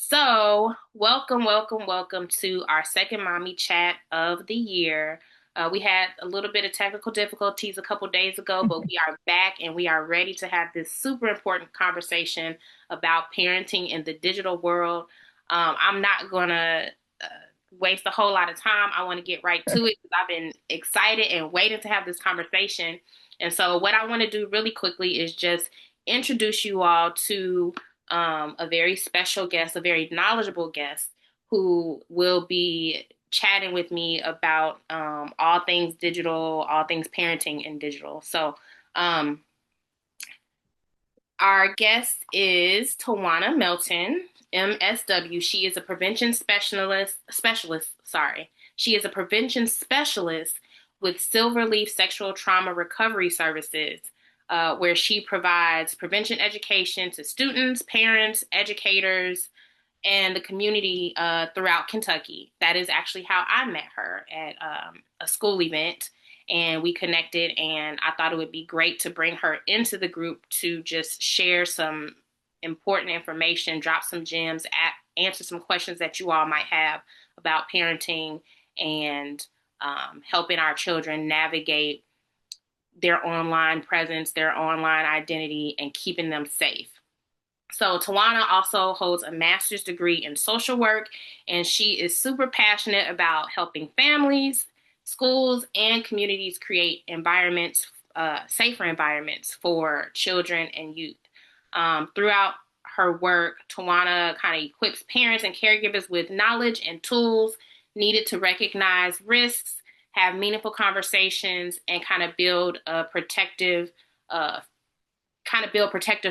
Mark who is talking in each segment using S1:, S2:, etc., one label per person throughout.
S1: So, welcome to our second mommy chat of the year. We had a little bit of technical difficulties a couple days ago, but we are back and we are ready to have this super important conversation about parenting in the digital world. I'm not gonna uh, waste a whole lot of time. I want to get right to it because I've been excited and waiting to have this conversation. And so, what I want to do really quickly is just introduce you all to a very special guest, a very knowledgeable guest who will be chatting with me about all things digital, all things parenting and digital. So, um, our guest is Towanna Melton, MSW. She is a prevention specialist. Sorry, she is a prevention specialist with Silverleaf Sexual Trauma Recovery Services, where she provides prevention education to students, parents, educators, and the community throughout Kentucky. That is actually how I met her at a school event, and we connected. And I thought it would be great to bring her into the group to just share some important information, drop some gems, answer some questions that you all might have about parenting and helping our children navigate their online presence, their online identity, and keeping them safe. So Tawana also holds a master's degree in social work, and she is super passionate about helping families, schools, and communities create environments, safer environments for children and youth. Throughout her work, Tawana kind of equips parents and caregivers with knowledge and tools needed to recognize risks, have meaningful conversations, and uh, build protective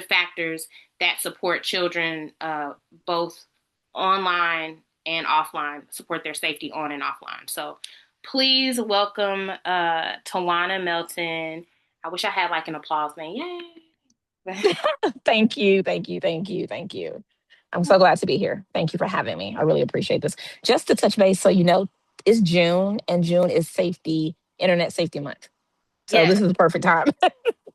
S1: factors that support children both online and offline, support their safety on and offline. So please welcome Towanna Melton. I wish I had like an applause man. Yay.
S2: Thank you, thank you, thank you, thank you. I'm so glad to be here. Thank you for having me. I really appreciate this. Just to touch base, so you know, it's June, and June is Internet Safety Month. So
S1: Yes,
S2: this is the perfect time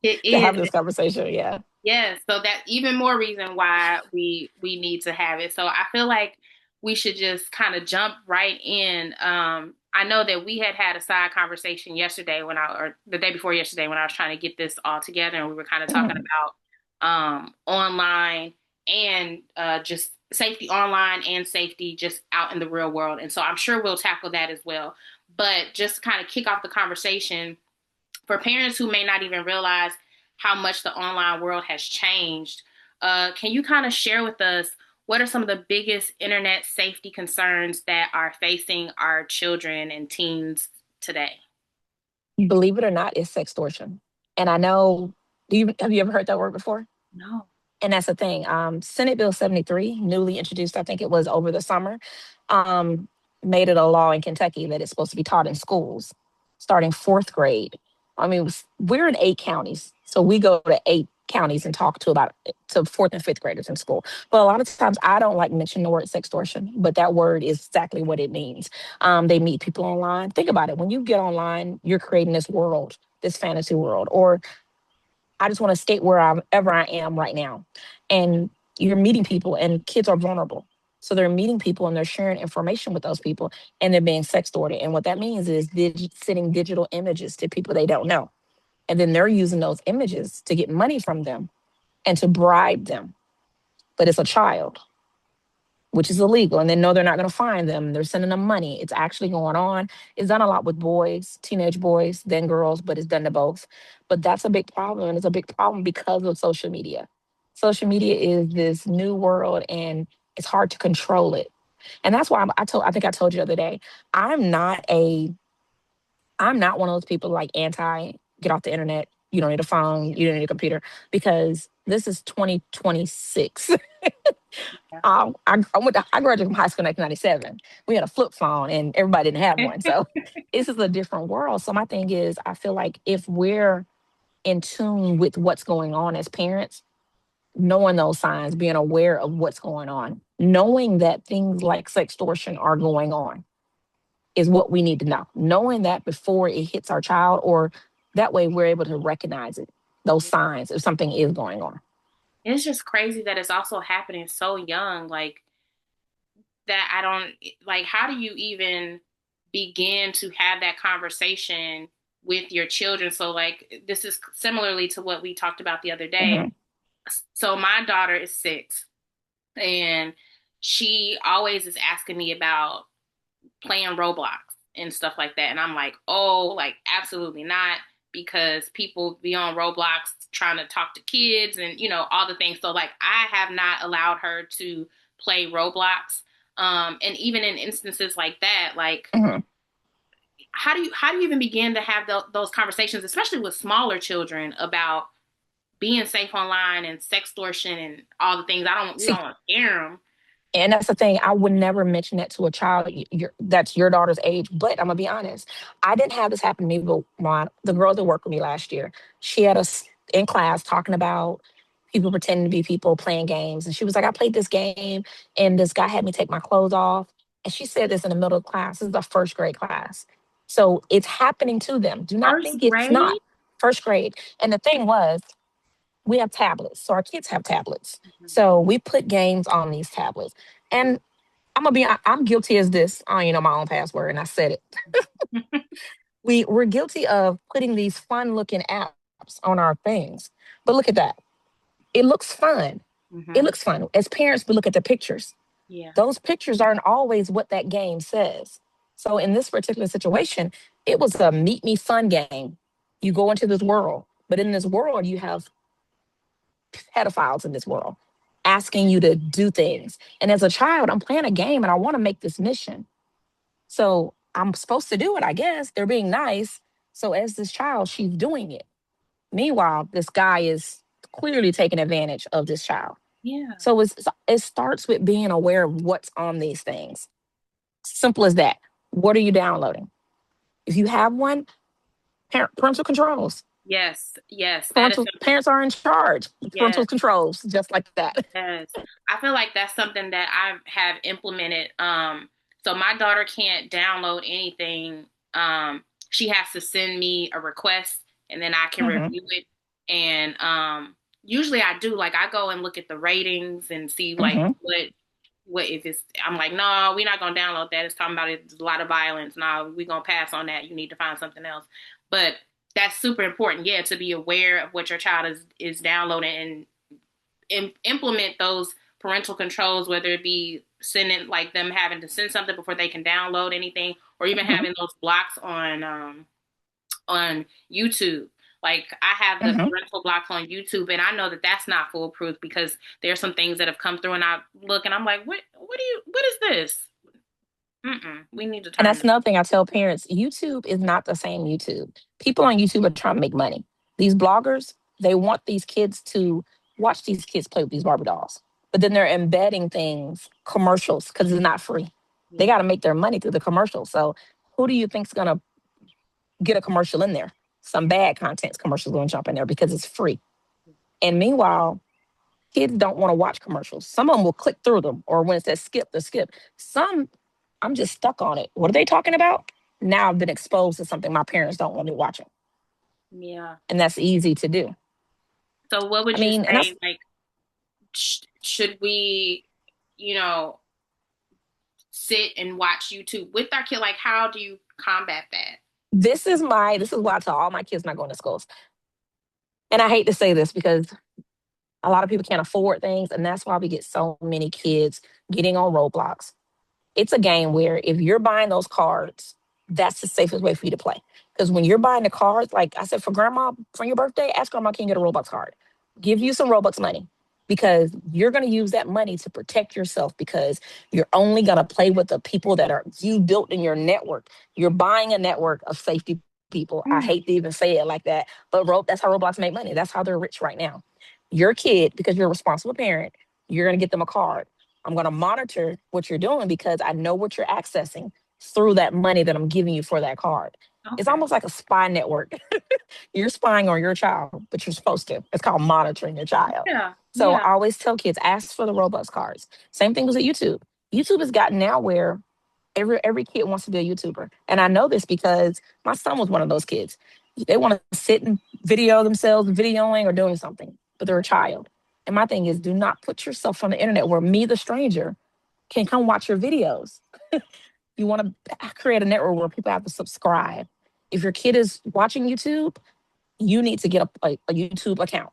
S1: it
S2: to have
S1: is.
S2: this conversation. Yeah.
S1: Yes, so that's even more reason why we need to have it. So I feel like we should just kind of jump right in. I know that we had a side conversation yesterday or the day before yesterday when I was trying to get this all together, and we were kind of talking
S2: Mhm.
S1: about online and just safety online and safety just out in the real world. And so I'm sure we'll tackle that as well. But just kind of kick off the conversation for parents who may not even realize how much the online world has changed, can you kind of share with us what are some of the biggest internet safety concerns that are facing our children and teens today?
S2: Believe it or not, it's sextortion. And I know, have you ever heard that word before?
S1: No.
S2: And that's the thing. Senate Bill 73, newly introduced, I think it was over the summer, um, made it a law in Kentucky that it's supposed to be taught in schools starting fourth grade. I mean, we're in 8 counties, so we go to 8 counties and talk to fourth and fifth graders in school. But a lot of times, I don't like mentioning the word sextortion, but that word is exactly what it means. They meet people online. Think about it. When you get online, you're creating this world, this fantasy world, or I just want to skate wherever I am right now. And you're meeting people, and kids are vulnerable. So they're meeting people and they're sharing information with those people, and they're being sextorted. And what that means is sending digital images to people they don't know. And then they're using those images to get money from them and to bribe them. But it's a child, which is illegal. And they know they're not going to find them. They're sending them money. It's actually going on. It's done a lot with boys, teenage boys, then girls, but it's done to both. But that's a big problem. And it's a big problem because of social media. Social media is this new world, and it's hard to control it. And that's why I think I told you the other day, I'm not a, I'm not one of those people like anti get off the internet. You don't need a phone. You don't need a computer, because this is 2026.
S1: Yeah.
S2: I graduated from high school in 1997. We had a flip phone and everybody didn't have one. So this is a different world. So my thing is, I feel like if we're in tune with what's going on as parents, knowing those signs, being aware of what's going on, knowing that things like sextortion are going on is what we need to know. Knowing that before it hits our child, or that way we're able to recognize it, those signs if something is going on.
S1: It's just crazy that it's also happening so young. Like, that I don't like. How do you even begin to have that conversation with your children? So, like, this is similarly to what we talked about the other day.
S2: Hmm.
S1: So, my daughter is 6, and she always is asking me about playing Roblox and stuff like that. And I'm like, oh, like, absolutely not, because people be on Roblox trying to talk to kids and, all the things. So, like, I have not allowed her to play Roblox. And even in instances like that, like,
S2: Hmm.
S1: how do you even begin to have those conversations, especially with smaller children, about being safe online and sextortion and all the things? We
S2: See,
S1: don't want to scare them.
S2: and that's the thing. I would never mention that to a child that's your daughter's age. But I'm gonna be honest. I didn't have this happen to me, but the girl that worked with me last year, she had us in class talking about people pretending to be people playing games, and she was like, "I played this game, and this guy had me take my clothes off." And she said this in the middle of class. This is a first grade class, so it's happening to them. Do not
S1: First
S2: think it's not
S1: grade?
S2: first grade. And the thing was, we have tablets, so our kids have tablets.
S1: Mhm.
S2: So we put games on these tablets. And I'm guilty as this. I don't even know my own password, and I said it. We're guilty of putting these fun looking apps on our things. But look at that. It looks fun. It
S1: Mhm.
S2: looks fun. As parents, we look at the pictures.
S1: Yeah.
S2: Those pictures aren't always what that game says. So in this particular situation, it was a meet me fun game. You go into this world, but in this world, you have pedophiles in this world asking you to do things. And as a child, I'm playing a game and I want to make this mission. So I'm supposed to do it, I guess. They're being nice. So as this child, she's doing it. Meanwhile, this guy is clearly taking advantage of this child.
S1: Yeah.
S2: So it starts with being aware of what's on these things. Simple as that. What are you downloading? If you have one, parental controls.
S1: Yes. Yes. That is
S2: Parental
S1: something.
S2: parents are in charge. Parental
S1: Yes.
S2: controls, just like that.
S1: Yes. I feel like that's something that I have implemented. So my daughter can't download anything. She has to send me a request and then I can
S2: Hmm.
S1: review it. And usually I do, like, I go and look at the ratings and see like
S2: Hmm.
S1: what if it's, I'm like, no, we're not gonna download that. It's talking about it's a lot of violence. No, we're gonna pass on that. You need to find something else. But that's super important, yeah, to be aware of what your child is downloading and implement those parental controls, whether it be sending, like, them having to send something before they can download anything, or even
S2: Hmm.
S1: having those blocks on YouTube. Like, I have the
S2: Hmm.
S1: parental blocks on YouTube, and I know that that's not foolproof because there's some things that have come through, and I look and I'm like, what is this? We need to
S2: And
S1: turn
S2: that's
S1: this.
S2: another thing I tell parents. YouTube is not the same YouTube. People on YouTube are trying to make money. These bloggers, they want these kids to watch these kids play with these Barbie dolls. But then they're embedding things, commercials, because it's not free. They
S1: Yeah.
S2: got to make their money through the commercials. So who do you think's going to get a commercial in there? Some bad content's commercials going to jump in there because it's free. And meanwhile, kids don't want to watch commercials. Some of them will click through them, or when it says skip, the skip. Some, I'm just stuck on it. What are they talking about? Now I've been exposed to something my parents don't want me watching,
S1: Yeah.
S2: and that's easy to do.
S1: So what
S2: I
S1: would you
S2: mean, and
S1: say,
S2: that's
S1: like, should we, you know, sit and watch YouTube with our kid? Like, how do you combat that?
S2: this is why I tell all my kids not going to schools. And I hate to say this because a lot of people can't afford things, and that's why we get so many kids getting on Roblox. It's a game where if you're buying those cards, that's the safest way for you to play. Because when you're buying the cards, like I said, for grandma, for your birthday, ask grandma, can you get a Robux card? Give you some Robux money because you're going to use that money to protect yourself because you're only going to play with the people that are you built in your network. You're buying a network of safety people. I
S1: Hmm.
S2: hate to even say it like that, but that's how Roblox make money. That's how they're rich right now. Your kid, because you're a responsible parent, you're going to get them a card. I'm going to monitor what you're doing because I know what you're accessing through that money that I'm giving you for that card. It's
S1: Okay.
S2: almost like a spy network. You're spying on your child, but you're supposed to. It's called monitoring your child.
S1: Yeah.
S2: So
S1: Yeah.
S2: I always tell kids, ask for the Robux cards. Same thing with YouTube. YouTube has gotten now where every kid wants to be a YouTuber. And I know this because my son was one of those kids. They want to sit and video themselves, videoing or doing something, but they're a child. And my thing is, do not put yourself on the internet where me, the stranger, can come watch your videos. You want to create a network where people have to subscribe. If your kid is watching YouTube, you need to get a YouTube account.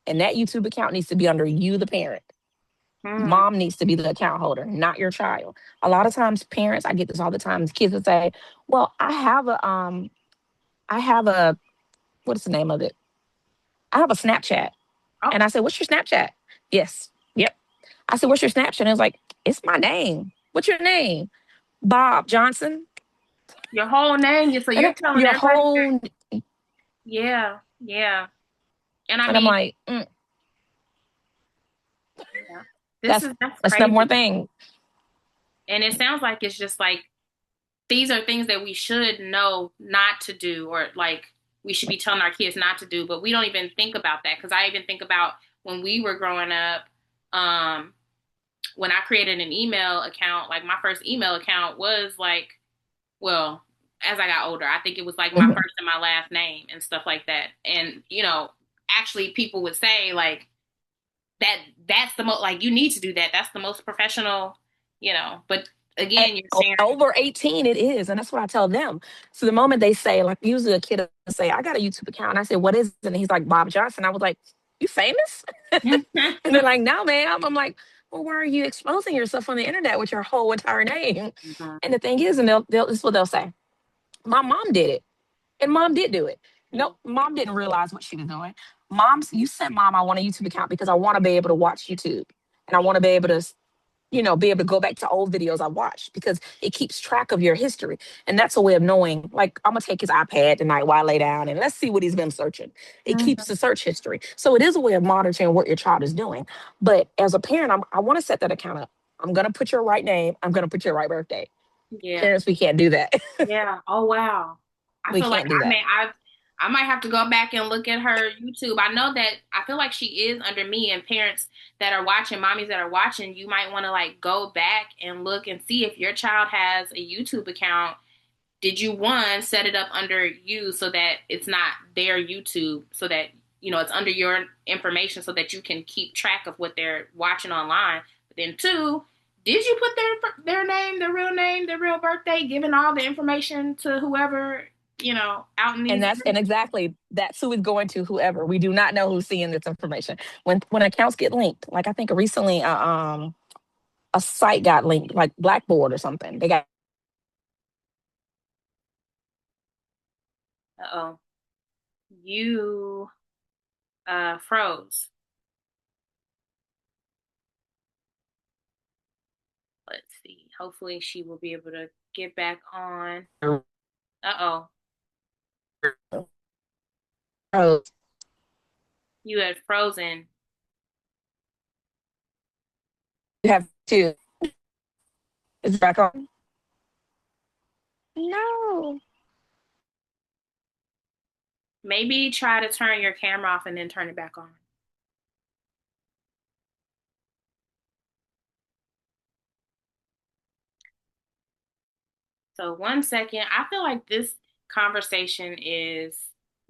S2: And that YouTube account needs to be under you, the parent.
S1: Hmm.
S2: Mom needs to be the account holder, not your child. A lot of times, parents, I get this all the time. Kids will say, "Well, I have a what's the name of it? I have a Snapchat."
S1: Oh,
S2: And I said, "What's your Snapchat?" Yes, yep. I said, "What's your Snapchat?" And it was like, "It's my name." What's your name? Bob Johnson.
S1: your whole name. So
S2: And
S1: you're telling
S2: your
S1: everybody that,
S2: whole,
S1: yeah, yeah. And I
S2: and I'm
S1: mean,
S2: like,
S1: yeah,
S2: that's
S1: that's
S2: that's number one
S1: crazy.
S2: thing.
S1: And it sounds like it's just like these are things that we should know not to do, or like we should be telling our kids not to do, but we don't even think about that. Because I even think about when we were growing up, um, when I created an email account, like my first email account was like, well, as I got older, I think it was like my
S2: Mhm.
S1: first and my last name and stuff like that. And, actually people would say like that that's the most like you need to do that. That's the most professional, but again, you're sharing.
S2: Over 18, it is. And that's what I tell them. So the moment they say, like, usually a kid will say, I got a YouTube account. And I say, what is it? And he's like, Bob Johnson. I was like, you famous? And they're like, no, ma'am. I'm like, well, why are you exposing yourself on the internet with your whole entire name?
S1: Mhm.
S2: And the thing is, and this is what they'll say. My mom did it. And mom did do it. Nope, mom didn't realize what she was doing. You said, Mom, I want a YouTube account because I want to be able to watch YouTube. And I want to be able to be able to go back to old videos I watched because it keeps track of your history. And that's a way of knowing, like, I'm going to take his iPad tonight while I lay down and let's see what he's been searching. It keeps
S1: Mhm.
S2: the search history. So it is a way of monitoring what your child is doing. But as a parent, I want to set that account up. I'm going to put your right name. I'm going to put your right birthday.
S1: Yeah.
S2: Parents, we can't do that.
S1: Yeah. Oh wow. I
S2: We
S1: feel like
S2: can't do that.
S1: I might have to go back and look at her YouTube. I know that I feel like she is under me, and parents that are watching, mommies that are watching, you might want to like go back and look and see if your child has a YouTube account. Did you one set it up under you so that it's not their YouTube, so that it's under your information so that you can keep track of what they're watching online. But then two, did you put their name, their real name, their real birthday, giving all the information to whoever, out in
S2: And
S1: these
S2: that's and exactly that's who is going to whoever. We do not know who's seeing this information. When accounts get linked, like I think recently a site got linked, like Blackboard or something. They got
S1: Uh-oh. You froze. Let's see. Hopefully she will be able to get back on. Uh-oh. You had frozen.
S2: you have to. It's back on. No.
S1: Maybe try to turn your camera off and then turn it back on. So, one second. I feel like this conversation is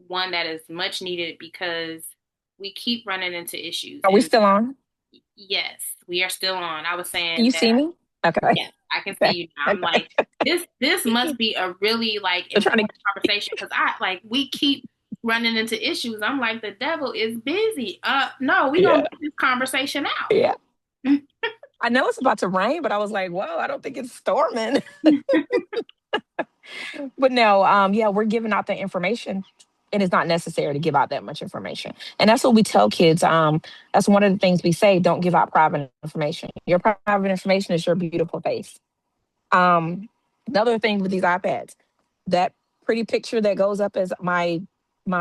S1: one that is much needed because we keep running into issues.
S2: Are we
S1: And
S2: still on?
S1: yes, we are still on. I was
S2: Can
S1: saying
S2: you
S1: that,
S2: see me? Okay.
S1: yes, I can see
S2: Okay.
S1: you now. I'm
S2: Okay.
S1: like, this must be a really like
S2: They're trying
S1: important conversation because we keep running into issues. I'm like, the devil is busy. No, we gonna
S2: yeah.
S1: get this conversation
S2: Yeah.
S1: out.
S2: I know it's about to rain, but I was like, whoa, I don't think it's storming. But no, yeah, we're giving out the information. It is not necessary to give out that much information. And that's what we tell kids. That's one of the things we say, don't give out private information. Your private information is your beautiful face. Um, Another thing with these iPads, that pretty picture that goes up as my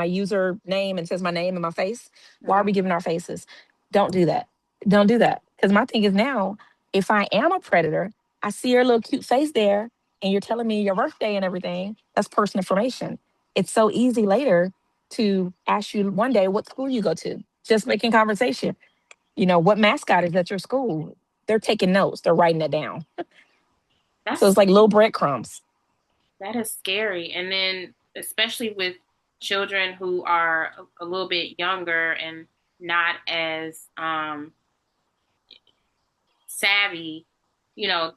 S2: user name and says my name and my face. Why are we giving our faces? Don't do that. Don't do that. Because my thing is now, if I am a predator, I see your little cute face there, and you're telling me your birthday and everything. That's personal information. It's so easy later to ask you one day what school you go to. Just making conversation. What mascot is at your school? They're taking notes. They're writing it down. So
S1: That's
S2: it's like little breadcrumbs.
S1: That is scary. And then, especially with children who are a little bit younger and not as savvy,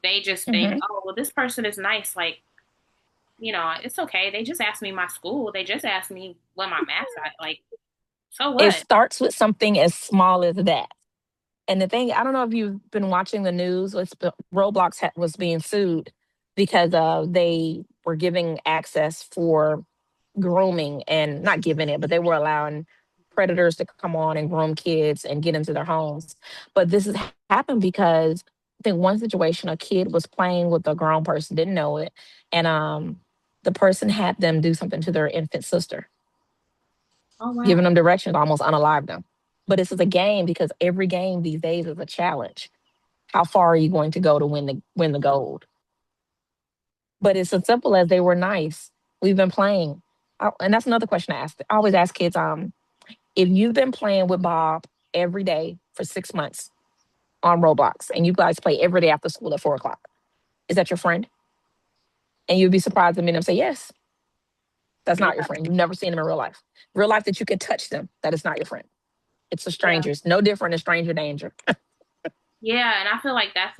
S1: they just think,
S2: Hmm.
S1: oh, well, this person is nice. Like, it's okay. They just asked me my school. They just asked me what my math's at. Like, so
S2: It
S1: what?
S2: starts with something as small as that. And the thing, I don't know if you've been watching the news. Roblox was being sued because they were giving access for grooming, and not giving it, but they were allowing predators to come on and groom kids and get into their homes. But this has happened because I think one situation, a kid was playing with a grown person, didn't know it, and the person had them do something to their infant sister,
S1: Oh,
S2: giving
S1: wow.
S2: them directions, almost unalive them. But this is a game because every game these days is a challenge. How far are you going to go to win the gold? But it's as simple as they were nice. We've been playing. And that's another question I ask. I always ask kids, if you've been playing with Bob every day for 6 months on Roblox and you guys play every day after school at 4 o'clock, is that your friend? And you'd be surprised to meet them say, yes, that's
S1: Yeah.
S2: not your friend. You've never seen them in real life. Real life that you can touch them, that is not your friend. It's a
S1: Yeah.
S2: stranger. It's no different than stranger danger.
S1: Yeah, and I feel like that's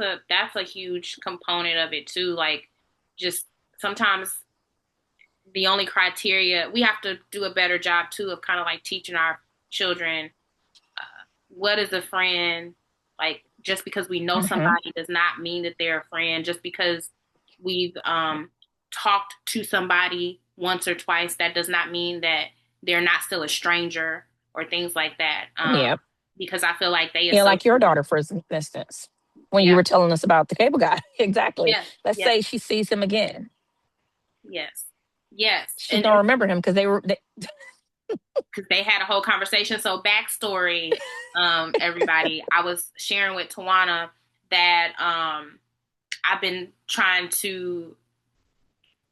S1: a huge component of it too. Like, just sometimes the only criteria we have to do a better job too of kind of like teaching our children what is a friend. Like, just because we know
S2: Hmm.
S1: somebody does not mean that they're a friend. Just because we've talked to somebody once or twice, that does not mean that they're not still a stranger or things like that.
S2: Yeah.
S1: Because I feel like they
S2: Yeah, like your
S1: associate.
S2: daughter, for instance, when you
S1: Yeah.
S2: were telling us about the cable guy. Exactly.
S1: Yes.
S2: Let's
S1: Yes.
S2: say she sees him again.
S1: Yes. Yes.
S2: She's
S1: And
S2: gonna remember him because
S1: because they had a whole conversation. So backstory, everybody, I was sharing with Tawana that I've been trying to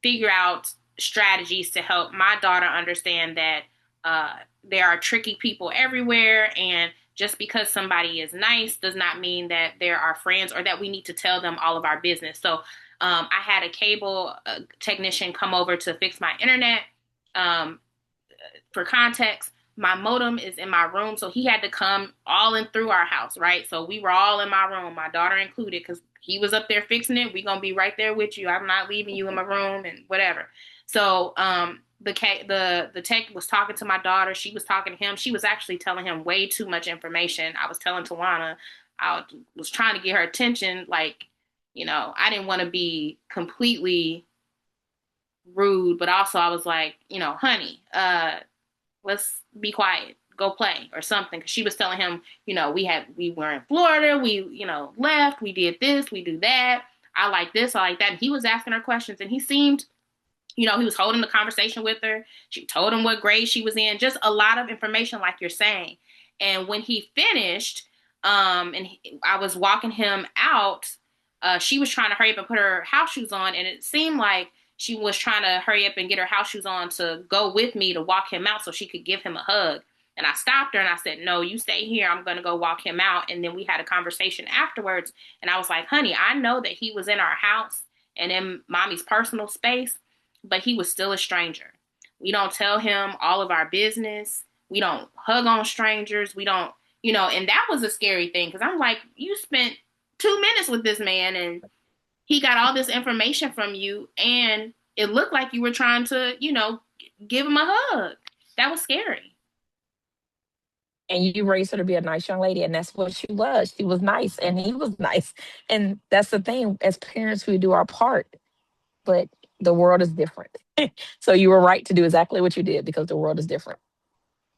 S1: figure out strategies to help my daughter understand that there are tricky people everywhere, and just because somebody is nice does not mean that they're our friends or that we need to tell them all of our business. So I had a cable technician come over to fix my internet. Um, for context, my modem is in my room, so he had to come all in through our house, right? So we were all in my room, my daughter included, because he was up there fixing it. We're gonna be right there with you. I'm not leaving you in my room and whatever. So the tech was talking to my daughter. She was talking to him. She was actually telling him way too much information. I was telling Tawana, I was trying to get her attention. Like, I didn't want to be completely rude, but also I was like, honey, let's be quiet, go play or something. Because she was telling him, we were in Florida, we left, we did this, we do that, I like this, I like that, and he was asking her questions, and he seemed, he was holding the conversation with her. She told him what grade she was in, just a lot of information like you're saying. And when he finished, I was walking him out, she was trying to hurry up and put her house shoes on, and it seemed like she was trying to hurry up and get her house shoes on to go with me to walk him out so she could give him a hug. And I stopped her and I said, no, you stay here. I'm going to go walk him out. And then we had a conversation afterwards. And I was like, honey, I know that he was in our house and in mommy's personal space, but he was still a stranger. We don't tell him all of our business. We don't hug on strangers. We don't, and that was a scary thing because I'm like, you spent 2 minutes with this man and he got all this information from you, and it looked like you were trying to, give him a hug. That was scary.
S2: and you raised her to be a nice young lady, and that's what she was. She was nice, and he was nice, and that's the thing. As parents, we do our part, but the world is different. So you were right to do exactly what you did because the world is different.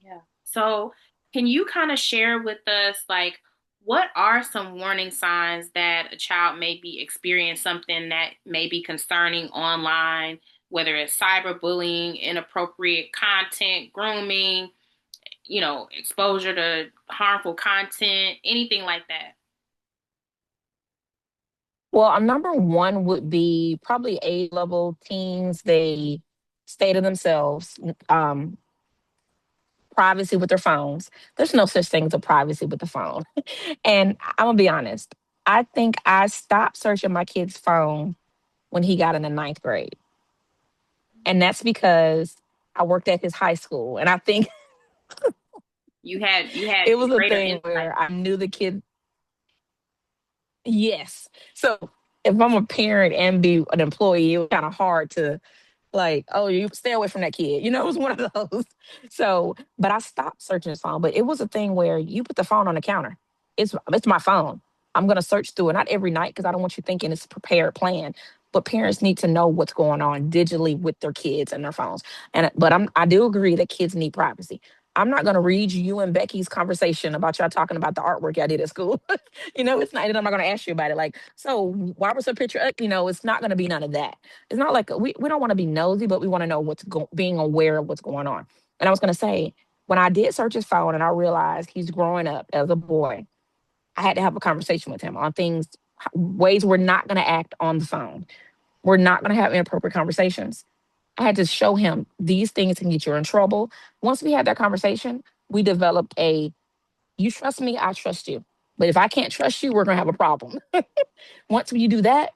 S1: Yeah. So, can you kind of share with us, like, what are some warning signs that a child may be experiencing something that may be concerning online, whether it's cyberbullying, inappropriate content, grooming, exposure to harmful content, anything like that?
S2: Well, number one would be probably A-level teens. They stay to themselves. Privacy with their phones. There's no such thing as a privacy with the phone. And I'm gonna be honest. I think I stopped searching my kid's phone when he got in the ninth grade, and that's because I worked at his high school, and I think
S1: You had
S2: it was a
S1: greater
S2: thing
S1: insight.
S2: where I knew the kid. Yes. So if I'm a parent and be an employee, it was kind of hard to like, oh, you stay away from that kid. You know, it was one of those. So, but I stopped searching his phone. But it was a thing where you put the phone on the counter. It's my phone. I'm gonna search through it, not every night because I don't want you thinking it's a prepared plan. But parents need to know what's going on digitally with their kids and their phones. And but I do agree that kids need privacy. I'm not gonna read you and Becky's conversation about y'all talking about the artwork y'all did at school. It's not. And I'm not gonna ask you about it. Like, so why was the picture up? It's not gonna be none of that. It's not like we don't want to be nosy, but we want to know being aware of what's going on. And I was going to say, when I did search his phone and I realized he's growing up as a boy, I had to have a conversation with him on things, ways we're not going to act on the phone. We're not going to have inappropriate conversations. I had to show him these things can get you in trouble. Once we had that conversation, we developed you trust me, I trust you. But if I can't trust you, we're going to have a problem. Once you do that,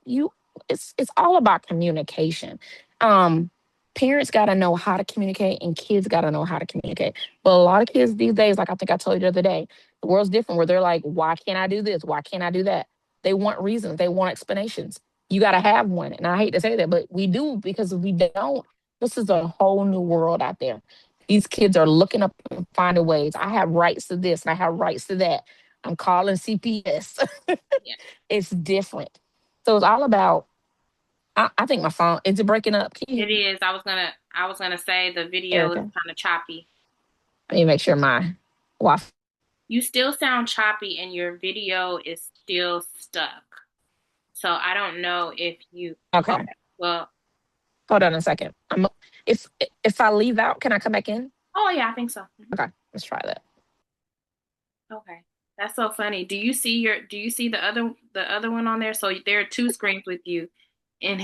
S2: it's all about communication. Um, Parents got to know how to communicate, and kids got to know how to communicate. But a lot of kids these days, like I think I told you the other day, the world's different. Where they're like, "Why can't I do this? Why can't I do that?" They want reasons. They want explanations. You got to have one, and I hate to say that, but we do because if we don't, this is a whole new world out there. These kids are looking up and finding ways. I have rights to this, and I have rights to that. I'm calling CPS.
S1: Yeah,
S2: It's different. So it's all about. I think my phone is it breaking up? Can
S1: it
S2: you,
S1: is. I was gonna say the video is
S2: Erica?
S1: kind of choppy.
S2: Let me make sure my Wi-Fi.
S1: You still sound choppy, and your video is still stuck. So I don't know if you.
S2: Okay,
S1: Okay. Well.
S2: hold on a second. If if I leave out, can I come back in?
S1: Oh yeah, I think so.
S2: Okay, let's try that.
S1: Okay. That's so funny. Do you see the other one on there? So there are two screens with you. And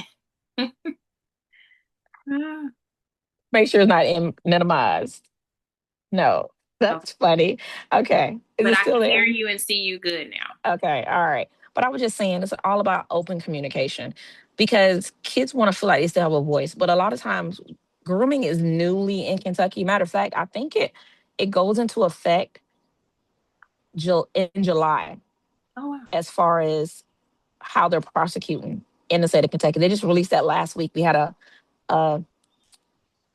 S2: Make sure it's not minimized. No,
S1: okay.
S2: that's funny. Okay, is
S1: But
S2: it
S1: I
S2: still
S1: can hear
S2: there?
S1: you and see you good now.
S2: Okay, all right. But I was just saying, it's all about open communication because kids want to feel like they still have a voice. But a lot of times, grooming is newly in Kentucky. Matter of fact, I think it goes into effect in July
S1: Oh wow.
S2: as far as how they're prosecuting in the state of Kentucky. They just released that last week. We had a,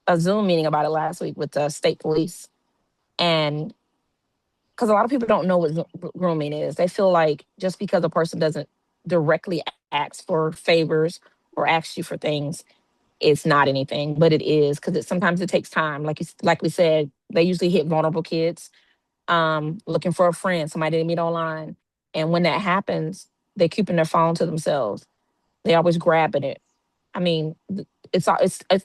S2: a Zoom meeting about it last week with the state police, and because a lot of people don't know what grooming is, they feel like just because a person doesn't directly ask for favors or ask you for things, it's not anything, but it is because sometimes it takes time. Like we said, they usually hit vulnerable kids looking for a friend, somebody they meet online, and when that happens, they're keeping their phone to themselves. They always grabbing it. I mean, it's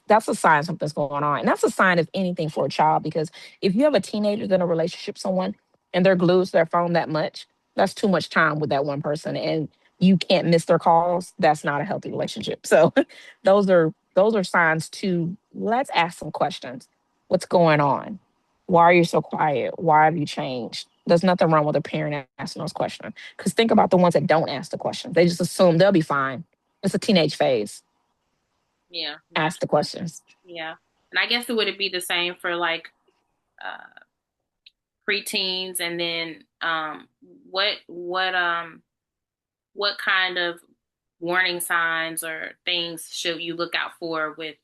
S2: that's a sign something's going on, and that's a sign of anything for a child. Because if you have a teenager in a relationship, with someone, and they're glued to their phone that much, that's too much time with that one person, and you can't miss their calls. That's not a healthy relationship. So, those are signs to let's ask some questions. What's going on? Why are you so quiet? Why have you changed? There's nothing wrong with a parent asking those questions. Because think about the ones that don't ask the questions. They just assume they'll be fine. It's a teenage phase.
S1: Yeah,
S2: Ask the questions.
S1: yeah. And I guess it would be the same for like uh preteens and then what kind of warning signs or things should you look out for with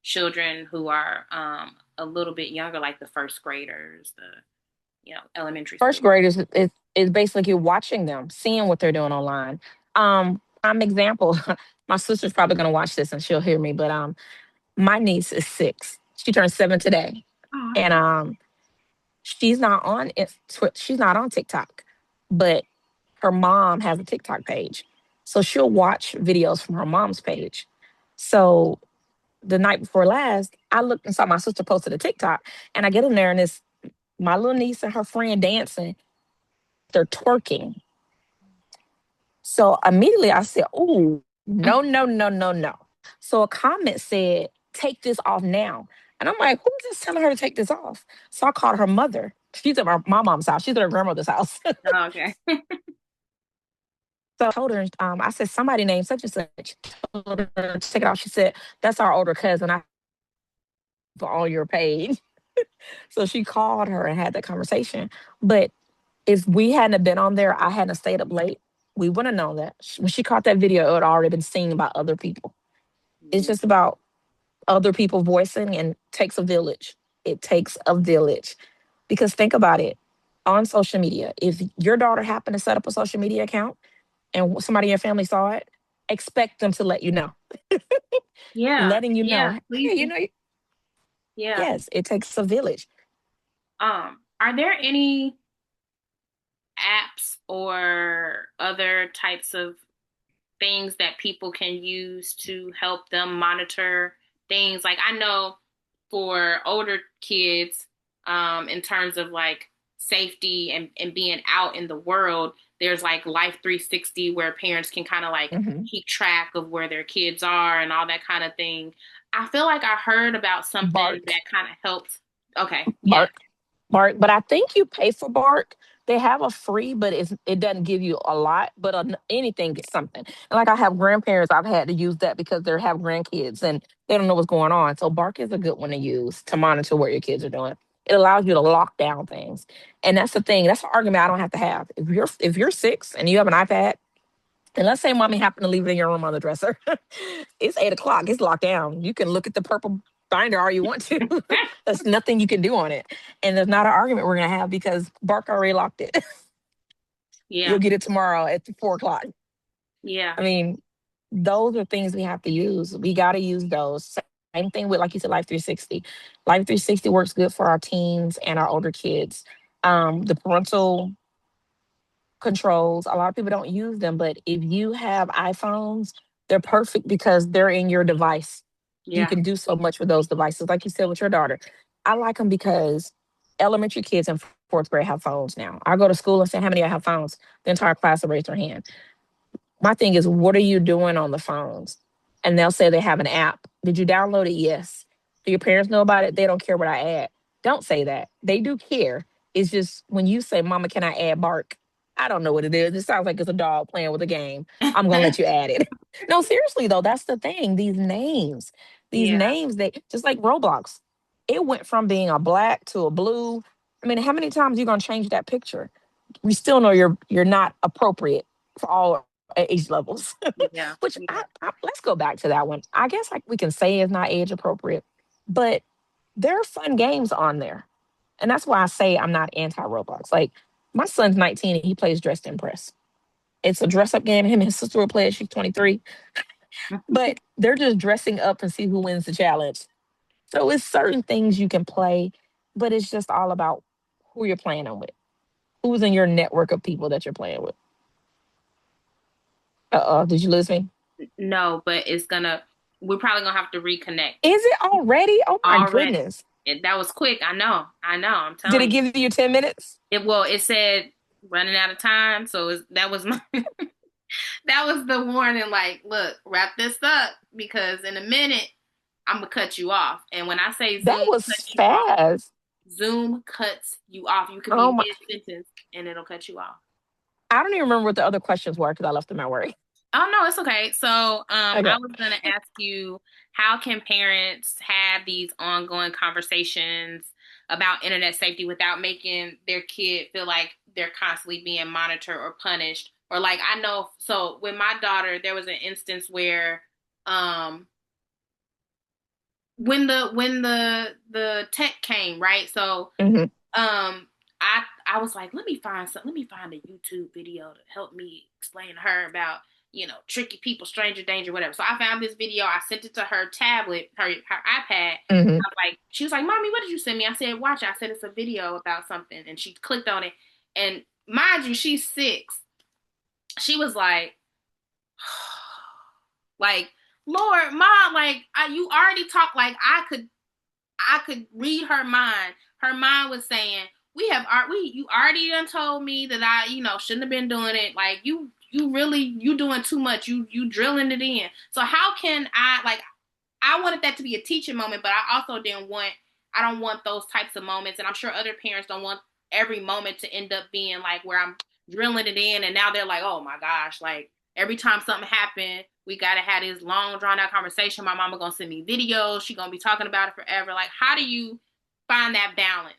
S1: children who are a little bit younger, like the first graders, the elementary school.
S2: First graders is basically watching them, seeing what they're doing online. Prime example. My sister's probably gonna watch this and she'll hear me, but my niece is 6. She turned 7 today,
S1: Oh,
S2: and she's not on TikTok, but her mom has a TikTok page, so she'll watch videos from her mom's page. So the night before last, I looked and saw my sister posted a TikTok, and I get in there and it's my little niece and her friend dancing. They're twerking. So immediately I said, "Oh, no, no, no, no, no." So a comment said, "Take this off now." And I'm like, "Who's just telling her to take this off?" So I called her mother. She's at my mom's house. She's at her grandmother's house.
S1: okay.
S2: So I told her, I said, "Somebody named such and such told her to take it off." She said, "That's our older cousin. I on your page." So she called her and had that conversation. But if we hadn't have been on there, I hadn't stayed up late. We wouldn't know that. When she caught that video, it had already been seen by other people. It's
S1: Yeah.
S2: just about other people voicing, and takes a village. It takes a village. Because think about it, on social media, if your daughter happened to set up a social media account and somebody in your family saw it, expect them to let you know,
S1: Yeah.
S2: letting you
S1: Yeah.
S2: know,
S1: Please.
S2: hey, you know,
S1: Yeah.
S2: yes, it takes a village.
S1: Are there any apps or other types of things that people can use to help them monitor things? Like I know for older kids, in terms of like safety and being out in the world, there's like Life 360 where parents can kind of like
S2: Hmm.
S1: keep track of where their kids are and all that kind of thing. I feel like I heard about something
S2: Bark,
S1: that kind of helps. Okay, yeah,
S2: bark, bark. But I think you pay for bark. They have a free, but it doesn't give you a lot. But anything is something. And like I have grandparents, I've had to use that because they have grandkids and they don't know what's going on. So bark is a good one to use to monitor what your kids are doing. It allows you to lock down things, and that's the thing. That's an argument I don't have to have. If you're 6 and you have an iPad, and let's say mommy happened to leave it in your room on the dresser. It's 8 o'clock. It's locked down. You can look at the purple binder all you want to. There's nothing you can do on it. And there's not an argument we're going to have because Bark already locked it.
S1: yeah,
S2: You'll get it tomorrow at 4 o'clock.
S1: yeah,
S2: I mean, those are things we have to use. We got to use those. Same thing with, like you said, Life 360. Life 360 works good for our teens and our older kids. The parental controls. A lot of people don't use them, but if you have iPhones, they're perfect because they're in your device. You
S1: yeah.
S2: can do so much with those devices. Like you said with your daughter, I like them because elementary kids in fourth grade have phones now. I go to school and say, "How many of you have phones?" The entire class will raise their hand. My thing is, what are you doing on the phones? And they'll say they have an app. Did you download it? Yes. Do your parents know about it? They don't care what I add. Don't say that. They do care. It's just when you say, "Mama, can I add bark?" I don't know what it is. It sounds like it's a dog playing with a game. I'm gonna let you add it. No, seriously though, that's the thing. These
S1: Yeah,
S2: names, they just like Roblox. It went from being a black to a blue. I mean, how many times are you gonna change that picture? We still know you're not appropriate for all age levels.
S1: yeah,
S2: Which
S1: yeah,
S2: let's go back to that one. I guess like we can say it's not age appropriate, but there are fun games on there, and that's why I say I'm not anti Roblox. Like my son's 19 and he plays Dress to Impress. It's a dress up game. Him and his sister will play it. She's 23, but they're just dressing up and see who wins the challenge. So it's certain things you can play, but it's just all about who you're playing them with, who's in your network of people that you're playing with. Did you lose me?
S1: no, but we're probably gonna have to reconnect
S2: Is it already? Oh my
S1: already.
S2: goodness.
S1: That was quick. I know. I'm
S2: Did it
S1: telling you.
S2: give you 10 minutes?
S1: It said running out of time, so that was my that was the warning. Like, look, wrap this up because in a minute I'm gonna cut you off. And when I say
S2: That
S1: Zoom
S2: was
S1: cuts you off,
S2: fast.
S1: Zoom cuts you off. You could be
S2: Oh my.
S1: mid sentence and it'll cut you off.
S2: I don't even remember what the other questions were because I left them at work.
S1: Oh no, it's okay. So, I
S2: Okay.
S1: was gonna ask you, how can parents have these ongoing conversations about internet safety without making their kid feel like they're constantly being monitored or punished? Or like I know, so with my daughter, there was an instance where, um, when the tech came, right? So,
S2: Hmm.
S1: I was like, let me find a YouTube video to help me explain to her about, tricky people, stranger danger, whatever. So I found this video, I sent it to her tablet, her iPad.
S2: Hmm.
S1: She was like, Mommy, what did you send me? I said, watch it. I said it's a video about something. And she clicked on it. And mind you, she's 6. She was like, like, Lord, Mom, like you already talked, like I could read her mind. Her mind was saying, you already done told me that I, shouldn't have been doing it. Like you really you doing too much. You drilling it in. So how can I wanted that to be a teaching moment, but I don't want those types of moments, and I'm sure other parents don't want every moment to end up being like where I'm drilling it in, and now they're like, oh my gosh, like every time something happened, we gotta have this long drawn out conversation. My mama gonna send me videos. She gonna be talking about it forever. Like, how do you find that balance?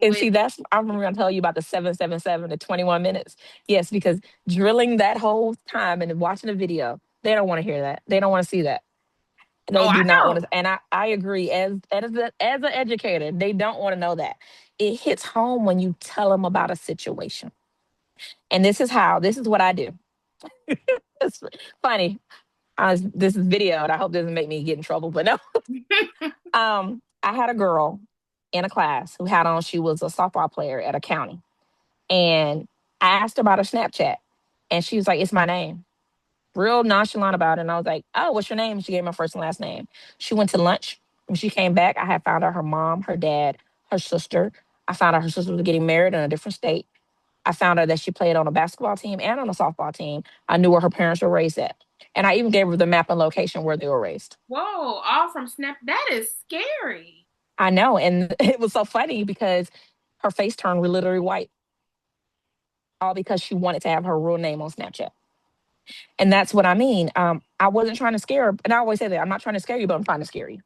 S2: And
S1: With
S2: see, that's I remember I tell you about the 777 to 21 minutes. Yes, because drilling that whole time and watching the video, they don't want to hear that. They don't want to see that.
S1: oh,
S2: They
S1: I
S2: do not want
S1: know.
S2: to, and I agree. As an educator, they don't want to know that. It hits home when you tell them about a situation. And this is what I do. It's funny. This is video, and I hope it doesn't make me get in trouble. But no, I had a girl in a class who had on. She was a softball player at a county, and I asked her about her Snapchat, and she was like, "It's my name." Real nonchalant about it. And I was like, "Oh, what's your name?" And she gave my first and last name. She went to lunch. When she came back, I had found out her mom, her dad, her sister. I found out her sister was getting married in a different state. I found out that she played on a basketball team and on a softball team. I knew where her parents were raised at. And I even gave her the map and location where they were raised.
S1: Whoa, all from Snap. That is scary.
S2: I know. And it was so funny because her face turned literally white, all because she wanted to have her real name on Snapchat. And that's what I mean. I wasn't trying to scare her. And I always say that I'm not trying to scare you, but I'm trying to scare you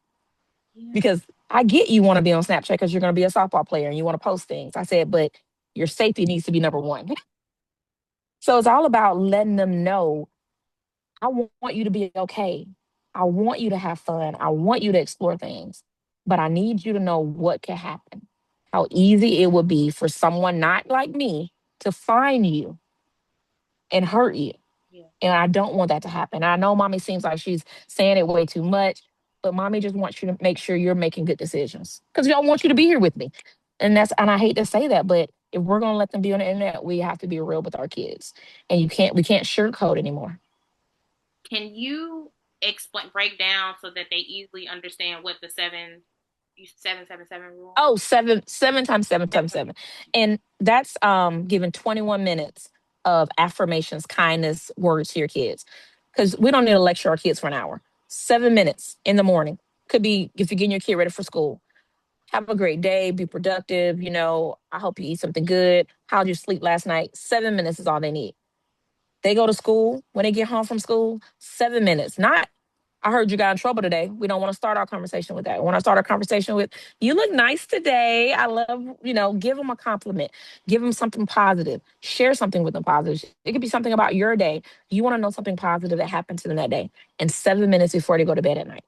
S1: Yeah,
S2: because I get you want to be on Snapchat because you're going to be a softball player and you want to post things. I said, but your safety needs to be number one. So it's all about letting them know I want you to be okay. I want you to have fun. I want you to explore things, but I need you to know what could happen. How easy it would be for someone not like me to find you and hurt you.
S1: yeah,
S2: And I don't want that to happen. I know mommy seems like she's saying it way too much, but mommy just wants you to make sure you're making good decisions because y'all want you to be here with me. And I hate to say that, but if we're gonna let them be on the internet, we have to be real with our kids. And we can't sugarcoat anymore.
S1: can you explain break down so that they easily understand what the 777 rule?
S2: Oh, seven times seven
S1: Seven
S2: times
S1: times.
S2: seven. And that's given 21 minutes of affirmations, kindness, words to your kids. Because we don't need to lecture our kids for an hour. 7 minutes in the morning. Could be if you're getting your kid ready for school. Have a great day, be productive, I hope you eat something good. How'd you sleep last night? 7 minutes is all they need. They go to school, when they get home from school, 7 minutes. Not, I heard you got in trouble today. We don't want to start our conversation with that. We want to start our conversation with, you look nice today. I love, give them a compliment, give them something positive, share something with them positive. It could be something about your day. You want to know something positive that happened to them that day. And 7 minutes before they go to bed at night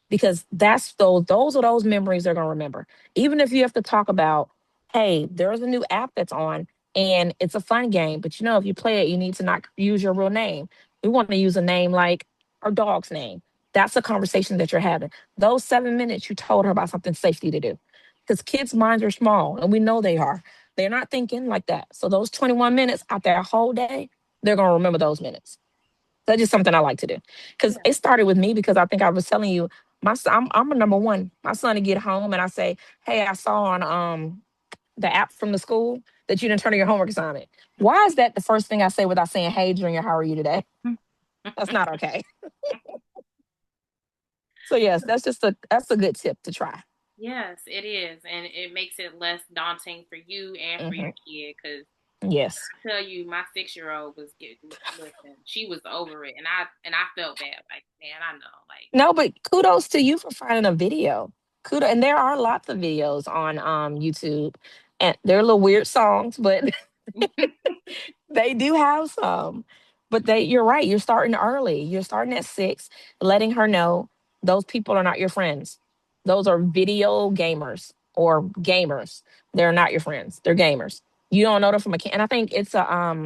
S2: because those are those memories they're going to remember. Even if you have to talk about, hey, there's a new app that's on and it's a fun game, but if you play it, you need to not use your real name. We want to use a name like our dog's name. That's a conversation that you're having. Those 7 minutes, you told her about something safety to do because kids' minds are small and we know they are. They're not thinking like that. So those 21 minutes out their whole day, they're going to remember those minutes. That's just something I like to do. Because
S1: Yeah.
S2: it started with me because I think I was telling you, my son, I'm a number one. My son to get home and I say, hey, I saw on the app from the school that you didn't turn in your homework assignment. Why is that the first thing I say without saying, hey, Junior, how are you today? That's not okay. So yes, that's a good tip to try.
S1: Yes, it is, and it makes it less daunting for you and for your
S2: Hmm.
S1: kid. Because
S2: Yes.
S1: I tell you, my 6-year-old was getting listen. She was over it, and I felt bad. Like, man, I know,
S2: No, but kudos to you for finding a video. Kudos, and there are lots of videos on YouTube, and they're little weird songs, but
S1: like,
S2: they do have some, but you're right. You're starting early. You're starting at 6, letting her know those people are not your friends. Those are video gamers or gamers. They're not your friends. They're gamers. You don't know them from and I think it's I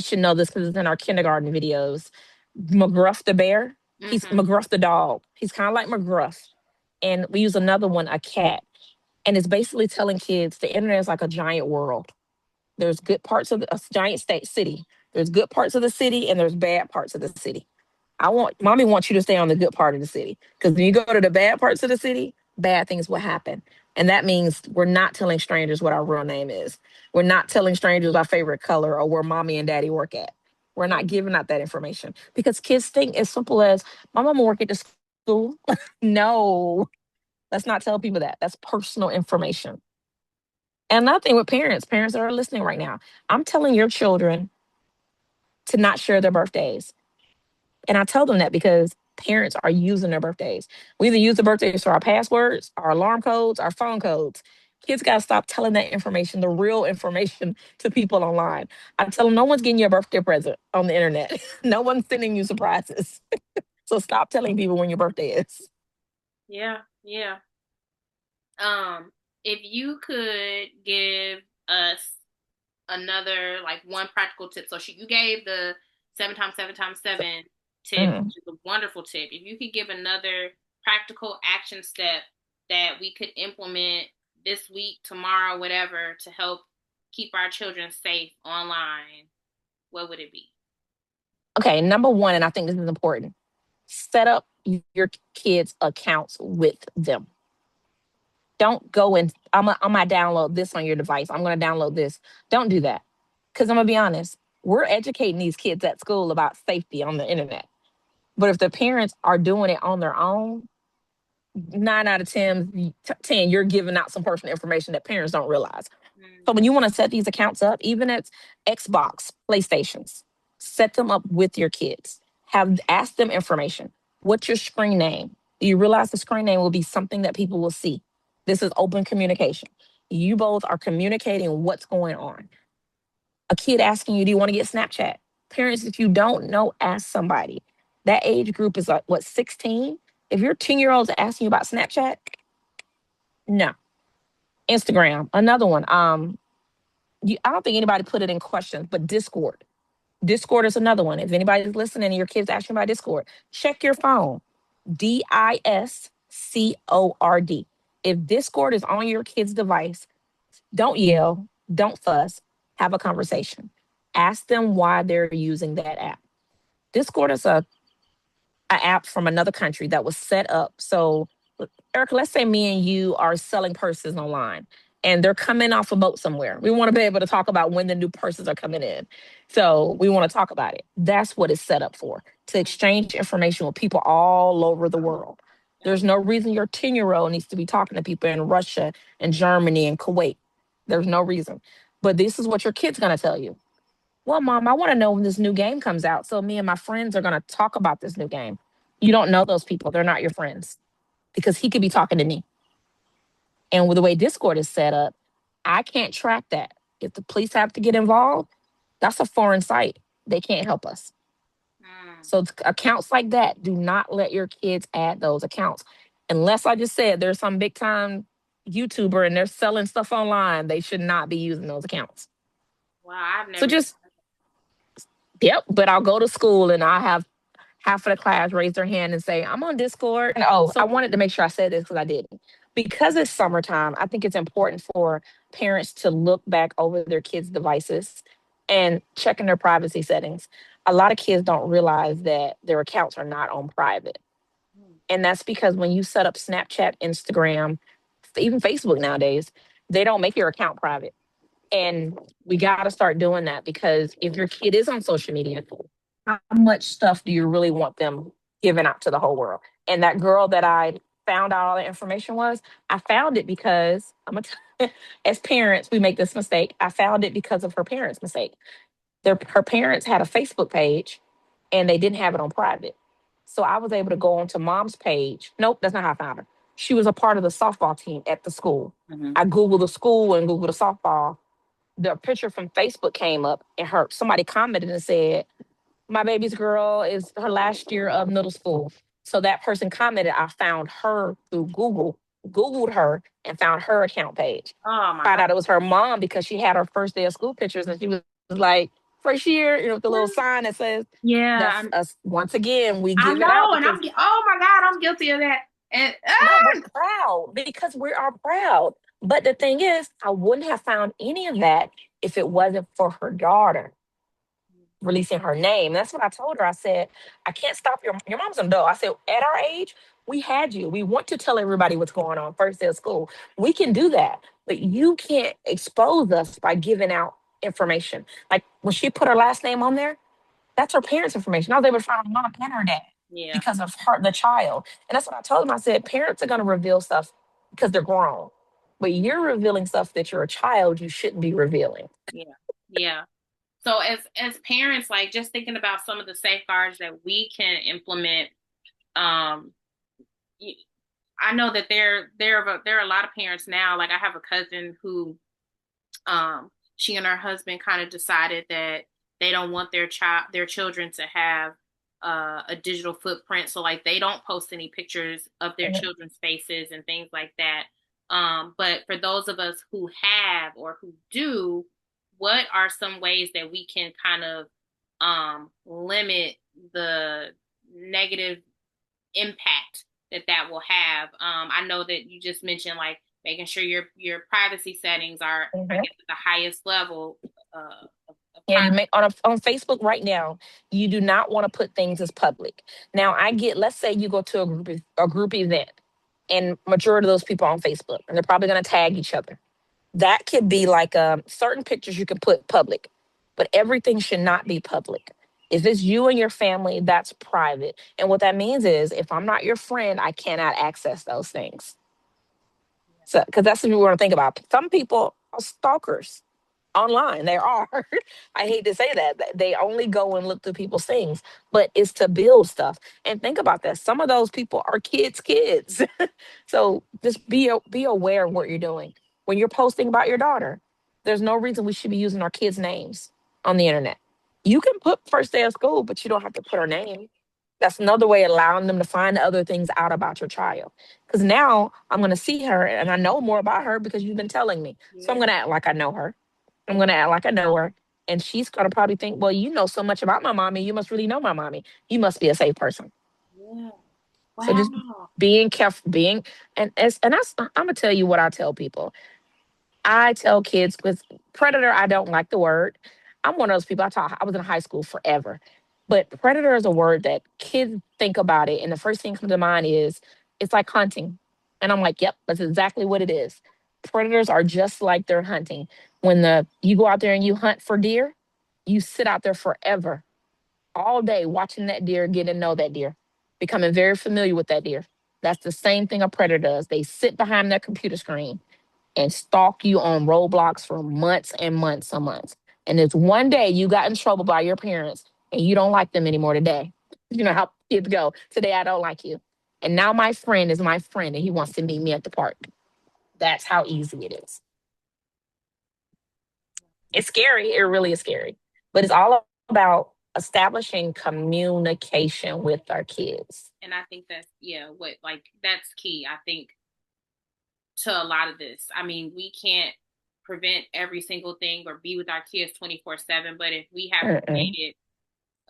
S2: should know this because it's in our kindergarten videos. McGruff the bear. He's
S1: hmm
S2: McGruff the dog. He's kind of like McGruff. And we use another one, a cat. And it's basically telling kids the internet is like a giant world. There's good parts of a giant state city. There's good parts of the city and there's bad parts of the city. Mommy wants you to stay on the good part of the city because when you go to the bad parts of the city, bad things will happen. And that means we're not telling strangers what our real name is. We're not telling strangers our favorite color or where mommy and daddy work at. We're not giving out that information because kids think as simple as my mama work at the school. No, let's not tell people that. That's personal information. And another thing with parents that are listening right now, I'm telling your children to not share their birthdays. And I tell them that because parents are using their birthdays. We either use the birthdays for our passwords, our alarm codes, our phone codes. Kids got to stop telling that information, the real information, to people online. I tell them no one's getting you a birthday present on the internet. No one's sending you surprises. So stop telling people when your birthday is.
S1: Yeah, yeah. Um, if you could give us another like one practical tip. So you gave the 7 times 7 times 7 tip,
S2: Mm.
S1: which is a wonderful tip. If you could give another practical action step that we could implement this week, tomorrow, whatever, to help keep our children safe online, what would it be?
S2: Okay, number one, and I think this is important, set up your kids' accounts with them. Don't go and I'm gonna download this on your device. I'm gonna download this. Don't do that. Because I'm gonna be honest, we're educating these kids at school about safety on the internet. But if the parents are doing it on their own, 9 out of 10, you're giving out some personal information that parents don't realize. So
S1: Mm,
S2: when you want to set these accounts up, even at Xbox, PlayStations, set them up with your kids. Have ask them information. What's your screen name? Do you realize the screen name will be something that people will see? This is open communication. You both are communicating what's going on. A kid asking you, do you want to get Snapchat? Parents, if you don't know, ask somebody. That age group is like, what, 16? If your 10-year-old's asking you about Snapchat, no. Instagram, another one. I don't think anybody put it in questions, but Discord. Discord is another one. If anybody's listening and your kids asking about Discord, check your phone. Discord. If Discord is on your kid's device, don't yell, don't fuss, have a conversation. Ask them why they're using that app. Discord is a app from another country that was set up. So, Erica, let's say me and you are selling purses online and they're coming off a boat somewhere. We want to be able to talk about when the new purses are coming in. So we want to talk about it. That's what it's set up for, to exchange information with people all over the world.
S1: yep.
S2: There's no reason your 10-year-old needs to be talking to people in Russia and Germany and Kuwait. There's no reason. But this is what your kid's going to tell you. Well, mom, I want to know when this new game comes out. So me and my friends are going to talk about this new game. You don't know those people. They're not your friends because he could be talking to me. And with the way Discord is set up, I can't track that. If the police have to get involved, that's a foreign site. They can't help us.
S1: Mm,
S2: So accounts like that, do not let your kids add those accounts. Unless I just said there's some big time YouTuber and they're selling stuff online, they should not be using those accounts.
S1: wow, I've
S2: So
S1: never.
S2: just, yep, but I'll go to school and I have half of the class raise their hand and say, I'm on Discord. And oh, so I wanted to make sure I said this because I didn't. Because it's summertime, I think it's important for parents to look back over their kids' devices and checking their privacy settings. A lot of kids don't realize that their accounts are not on private.
S1: Mm,
S2: And that's because when you set up Snapchat, Instagram, even Facebook nowadays, they don't make your account private. And we got to start doing that because if your kid is on social media, how much stuff do you really want them giving out to the whole world? And that girl that I found out all the information was, I found it because as parents, we make this mistake. I found it because of her parents' mistake. Her parents had a Facebook page and they didn't have it on private. So I was able to go onto mom's page. Nope, that's not how I found her. She was a part of the softball team at the school.
S1: mhm.
S2: I Googled the school and Googled the softball. The picture from Facebook came up and somebody commented and said, my baby's girl is her last year of middle school. So that person commented, I found her through Google, Googled her and found her account page.
S1: Oh my
S2: Found
S1: God.
S2: out it was her mom because she had her first day of school pictures and she was like, first year, with the little sign that says,
S1: Yeah,
S2: that's us. Once again, we
S1: I
S2: give it out
S1: know, and
S2: because
S1: oh my God, I'm guilty of that. And
S2: no, we're proud because we are proud. But the thing is, I wouldn't have found any of that if it wasn't for her daughter releasing her name. That's what I told her. I said, I can't stop your mom's an adult. I said, at our age, we had you. We want to tell everybody what's going on first day of school. We can do that. But you can't expose us by giving out information. Like when she put her last name on there, that's her parents' information. I was able to find her mom and her dad
S1: yeah,
S2: because of her, the child. And that's what I told them. I said, parents are going to reveal stuff because they're grown. But you're revealing stuff that you're a child, you shouldn't be revealing.
S1: yeah, yeah. So as parents, like just thinking about some of the safeguards that we can implement, um, I know that there are a lot of parents now. Like I have a cousin who she and her husband kind of decided that they don't want their children to have a digital footprint. So like they don't post any pictures of their
S2: Mhm.
S1: children's faces and things like that. But for those of us who have or who do, what are some ways that we can kind of limit the negative impact that that will have? I know that you just mentioned like making sure your privacy settings are, I
S2: Mhm.
S1: guess, at the highest level of
S2: Yeah, you
S1: privacy.
S2: make on Facebook right now, you do not want to put things as public. Now, I get, let's say you go to a group event, and majority of those people are on Facebook, and they're probably going to tag each other. That could be like certain pictures you can put public, but everything should not be public. If it's you and your family, that's private. And what that means is if I'm not your friend, I cannot access those things. So, because that's what we want to think about. Some people are stalkers online. They are. I hate to say that. They only go and look through people's things, but it's to build stuff. And think about that. Some of those people are kids. So just be aware of what you're doing. When you're posting about your daughter, there's no reason we should be using our kids' names on the internet. You can put first day of school, but you don't have to put her name. That's another way of allowing them to find other things out about your child. Because now I'm going to see her and I know more about her because you've been telling me. So I'm
S1: Yeah,
S2: going to act like I know her. I'm going to act like I know her. And she's going to probably think, well, you know so much about my mommy. You must really know my mommy. You must be a safe person.
S1: yeah.
S2: So just
S1: Wow.
S2: being careful, and I'm gonna tell you what I tell people. I tell kids with predator, I don't like the word. I'm one of those people. I was in high school forever, but predator is a word that kids think about it, and the first thing that comes to mind is it's like hunting, and I'm like, yep, that's exactly what it is. Predators are just like they're hunting. When the you go out there and you hunt for deer, you sit out there forever all day watching that deer, getting to know that deer, becoming very familiar with that deer. That's the same thing a predator does. They sit behind their computer screen and stalk you on roadblocks for months and months and months. And it's one day you got in trouble by your parents and you don't like them anymore today. You know how kids go. Today I don't like you. And now my friend is my friend and he wants to meet me at the park. That's how easy it is. It's scary. It really is scary. But it's all about establishing communication with our kids.
S1: And I think that's, yeah, what, like that's key, I think, to a lot of this. I mean, we can't prevent every single thing or be with our kids 24/7, but if we have
S2: Mm-mm.
S1: created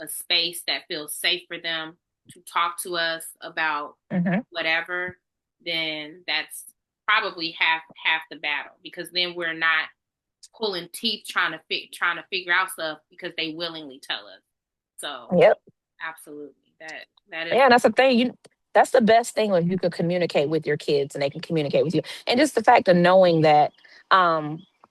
S1: a space that feels safe for them to talk to us about
S2: Mm-hmm.
S1: whatever, then that's probably half the battle, because then we're not pulling teeth trying to figure out stuff because they willingly tell us. So
S2: Yep.
S1: absolutely, that is
S2: Yeah, that's the thing. That's the best thing when you can communicate with your kids and they can communicate with you. And just the fact of knowing that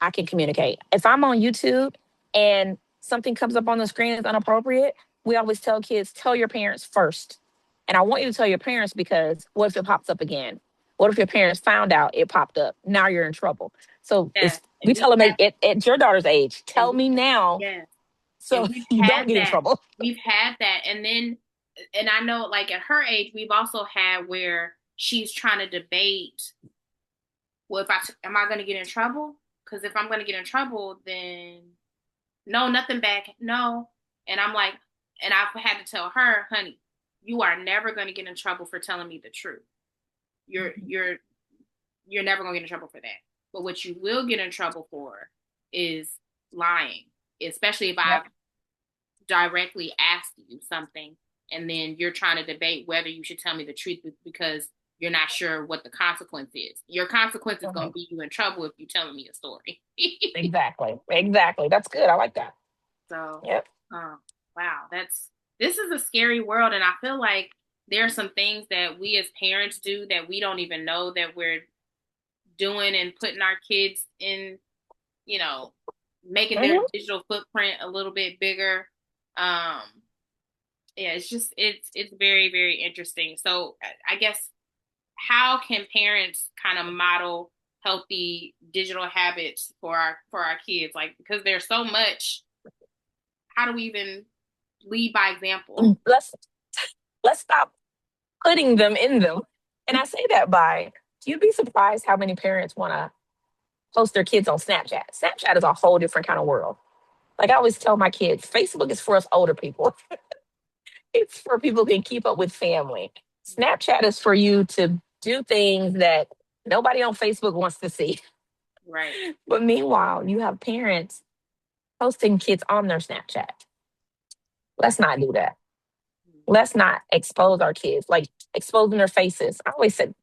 S2: I can communicate. If I'm on YouTube and something comes up on the screen that's inappropriate, we always tell kids, tell your parents first. And I want you to tell your parents because what if it pops up again? What if your parents found out it popped up? Now you're in trouble. So
S1: yes,
S2: it's we tell them at your daughter's age,
S1: and
S2: tell
S1: we
S2: me now
S1: yes,
S2: so
S1: and we've
S2: you
S1: had
S2: don't get in
S1: that.
S2: trouble.
S1: We've had that, and then, and I know, like at her age, we've also had where she's trying to debate, well, if am I going to get in trouble? Because if I'm going to get in trouble, then no, nothing back, no. And I'm like, and I've had to tell her, honey, you are never going to get in trouble for telling me the truth. You're you're you're never going to get in trouble for that. But what you will get in trouble for is lying, especially if I've
S2: Yep.
S1: directly asked you something and then you're trying to debate whether you should tell me the truth because you're not sure what the consequence is. Your consequence is going to
S2: Mhm.
S1: be you in trouble if you're telling me a story.
S2: Exactly. Exactly. That's good. I like that.
S1: So,
S2: Yep.
S1: um, wow, this is a scary world, and I feel like there are some things that we as parents do that we don't even know that we're doing and putting our kids in, you know, making their
S2: Hmm.
S1: digital footprint a little bit bigger. Um, yeah, it's just it's very very interesting. So I guess how can parents kind of model healthy digital habits for our kids? Like because there's so much. How do we even lead by example?
S2: Let's stop putting them in them. And I say that by, you'd be surprised how many parents want to post their kids on Snapchat. Snapchat is a whole different kind of world. Like I always tell my kids, Facebook is for us older people. It's for people who can keep up with family. Snapchat is for you to do things that nobody on Facebook wants to see.
S1: Right.
S2: But meanwhile, you have parents posting kids on their Snapchat. Let's not do that. Let's not expose our kids, like exposing their faces. I always said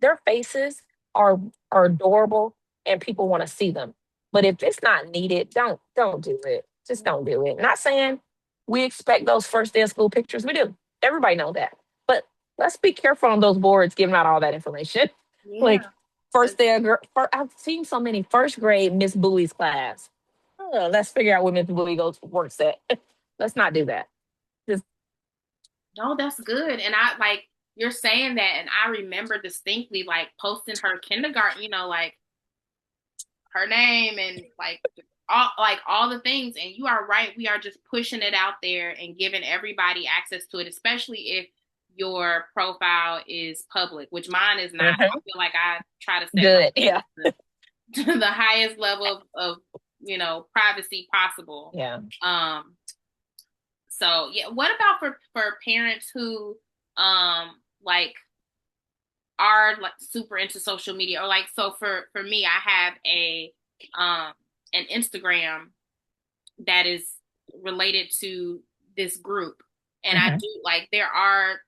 S2: their faces are are adorable and people want to see them. But if it's not needed, don't do it. Just don't do it. Not saying we expect those first day of school pictures. We do. Everybody know that. But let's be careful on those boards giving out all that information. Like
S1: Yeah.
S2: first day of I've seen so many first grade Miss Bowie's class. Oh, let's figure out where Miss Bowie goes works at. Let's not do that. Just
S1: No, that's good. And I like you're saying that, and I remember distinctly like posting her kindergarten, like her name and like all the things. And you are right, we are just pushing it out there and giving everybody access to it, especially if your profile is public, which mine is not. I
S2: mhm.
S1: feel like I try to set
S2: Good.
S1: my
S2: Yeah.
S1: to the highest level of privacy possible.
S2: Yeah.
S1: Um so yeah, what about for parents who like are like super into social media, or like, so for me, I have a um an Instagram that is related to this group, and I
S2: Hmm.
S1: do like there are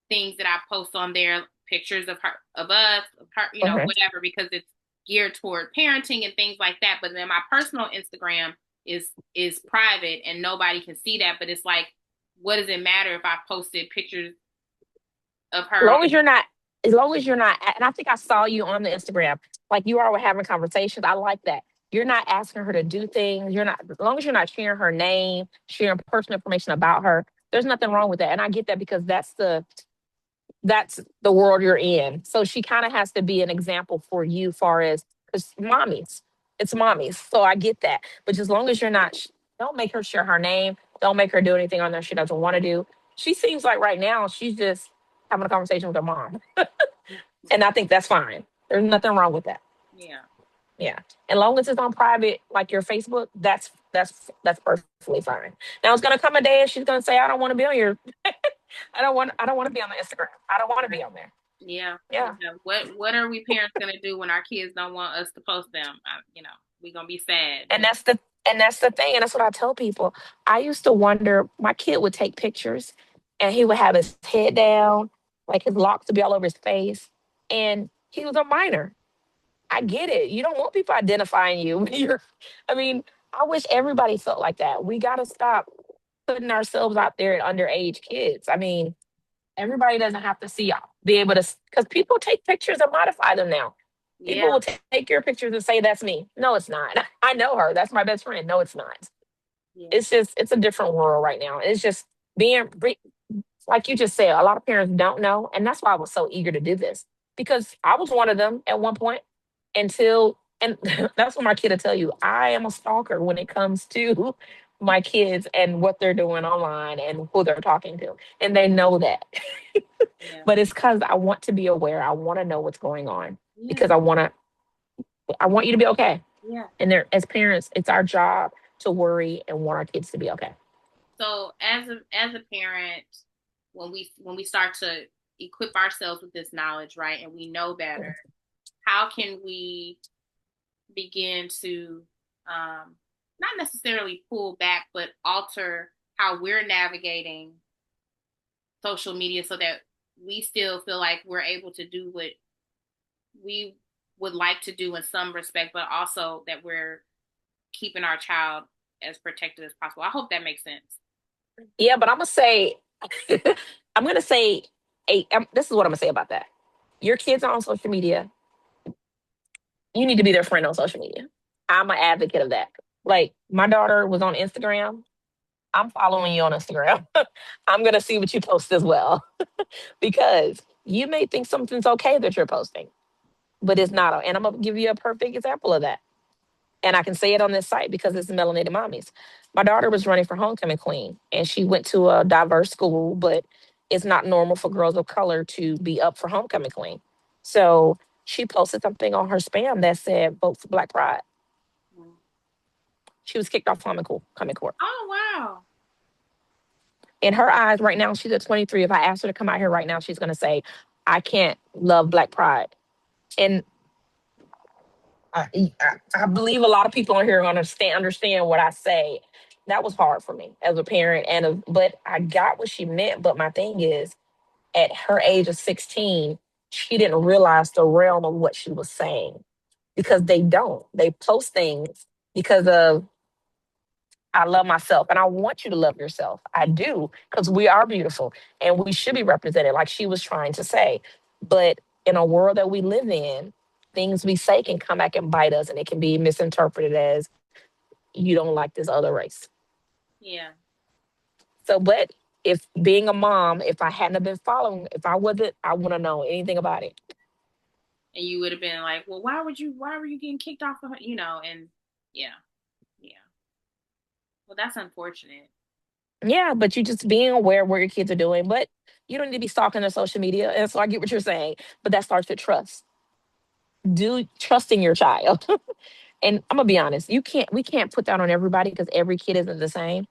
S1: things that I post on there, pictures of her, of us, of her,
S2: Hmm.
S1: whatever, because it's geared toward parenting and things like that. But then my personal Instagram is private and nobody can see that. But it's like, what does it matter if I posted pictures of
S2: As
S1: her
S2: long
S1: on?
S2: as you're not, as long as you're not, and I think I saw you on the Instagram, like you are having conversations. I like that. You're not asking her to do things. You're not, as long as you're not sharing her name, sharing personal information about her, there's nothing wrong with that. And I get that because that's the world you're in. So she kind of has to be an example for you, far as because mommies, it's mommies. So I get that. But just as long as you're not, don't make her share her name. Don't make her do anything on there she doesn't want to do. She seems like right now she's just having a conversation with her mom, and I think that's fine. There's nothing wrong with that.
S1: Yeah.
S2: Yeah, and long as it's on private, like your Facebook, that's perfectly fine. Now it's gonna come a day and she's gonna say, "I don't want to be on your, I don't want to be on the Instagram. I don't want to be on there."
S1: Yeah,
S2: Yeah.
S1: yeah. What are we parents gonna do when our kids don't want us to post them? We're gonna be sad.
S2: And that's the thing. And that's what I tell people. I used to wonder, my kid would take pictures and he would have his head down, like his locks would be all over his face. And he was a minor. I get it. You don't want people identifying you. I mean, I wish everybody felt like that. We gotta stop putting ourselves out there at underage kids. I mean, everybody doesn't have to see be able to, because people take pictures and modify them now. People
S1: Yeah,
S2: will take your pictures and say that's me. No, it's not. I know her. That's my best friend. No, it's not.
S1: yeah,
S2: It's a different world right now. It's just like you just said, a lot of parents don't know. And that's why I was so eager to do this, because I was one of them at one point until, and that's what my kid will tell you. I am a stalker when it comes to my kids and what they're doing online and who they're talking to. And they know that.
S1: yeah,
S2: But it's because I want to be aware. I want to know what's going on
S1: yeah,
S2: because I want you to be okay.
S1: yeah.
S2: And there, as parents, it's our job to worry and want our kids to be okay.
S1: So as a parent, when we start to equip ourselves with this knowledge, right, and we know better, how can we begin to not necessarily pull back, but alter how we're navigating social media so that we still feel like we're able to do what we would like to do in some respect, but also that we're keeping our child as protected as possible. I hope that makes sense.
S2: Yeah, but I'm gonna say, I'm gonna say, this is what I'm gonna say about that. Your kids are on social media. You need to be their friend on social media. I'm an advocate of that. Like my daughter was on Instagram. I'm following you on Instagram. I'm gonna see what you post as well because you may think something's okay that you're posting, but it's not. And I'm gonna give you a perfect example of that. And I can say it on this site because it's Melanated Mommies. My daughter was running for homecoming queen, and she went to a diverse school, but it's not normal for girls of color to be up for homecoming queen. So she posted something on her spam that said vote for Black Pride.
S1: Mm.
S2: She was kicked off homecoming court.
S1: Oh wow.
S2: In her eyes, right now, she's at 23. If I asked her to come out here right now, she's going to say, I can't love Black Pride. And I believe a lot of people on here understand what I say. That was hard for me as a parent, but I got what she meant. But my thing is, at her age of 16, she didn't realize the realm of what she was saying because they don't. They post things because of I love myself and I want you to love yourself. I do because we are beautiful and we should be represented, like she was trying to say. But in a world that we live in, things we say can come back and bite us and it can be misinterpreted as you don't like this other race.
S1: Yeah.
S2: So, but if being a mom, if I hadn't have been following, if I wasn't, I wouldn't know anything about it.
S1: And you would have been like, well, why were you getting kicked off of her? And yeah, yeah. Well, that's unfortunate.
S2: Yeah, but you just being aware of what your kids are doing, but you don't need to be stalking their social media. And so I get what you're saying, but that starts with trust. Do trusting your child. And I'm gonna be honest, we can't put that on everybody because every kid isn't the same.